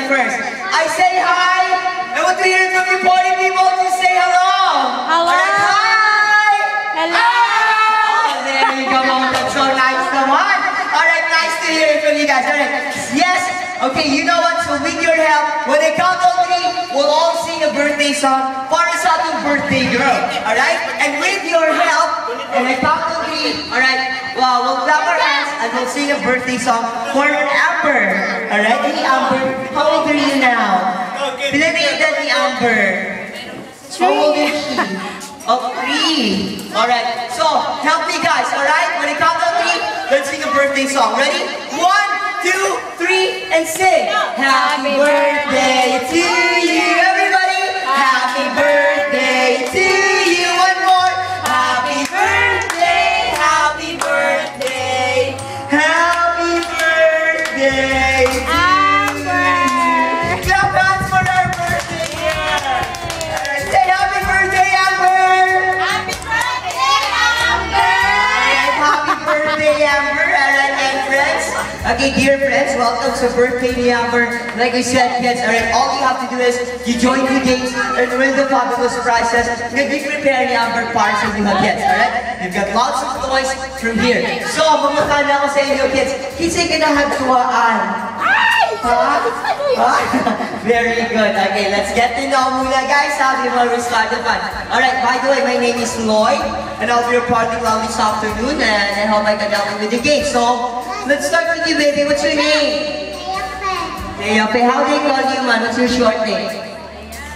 first. I say hi. I want to hear from you party people. Just say hello. Hello. Alright, hi. Hello. Oh, there you go. Oh, that's so nice. Come on. Alright, nice to hear it from you guys. Alright. Yes. Okay, you know what? So with your help, when I count on 3, we'll all sing a birthday song para sa ating birthday girl. Alright? And with your help, when I count on 3, alright, well, we'll clap our hands and we'll sing a birthday song for Amber. Alright? Hey, Amber, how old are you now? Pinag-edad ni Amber. How old is she? Oh, 3. Alright, so help me guys, alright? When I count on 3, let's sing a birthday song. Ready? 1, 2, 3, and sing. Happy birthday to you, everybody. Happy birthday to you. One more. Happy birthday, happy birthday, happy birthday to Amber. Clap hands for our birthday girl. Say happy birthday, Amber. Happy birthday, Amber. Alright, happy birthday, Amber. Alright, and friends. Okay, dear friends, welcome to birthday ni Amber. Like I said, kids, alright, all you have to do is you join the games and win the fabulous prizes that we prepare ni Amber para sa mga kids, alright? You've got lots of toys from here. So, mamunta na ako sa inyo, kids. Kinsay kinahagtuwaan. Huh? Very good. Okay, let's get to know muna guys before we start the fun. Alright, by the way, my name is Lloyd and I'll be your party clown this afternoon and I hope I can help you with the game. So, let's start with you, baby. What's your name? Hey, how do they call you, man? What's your short name?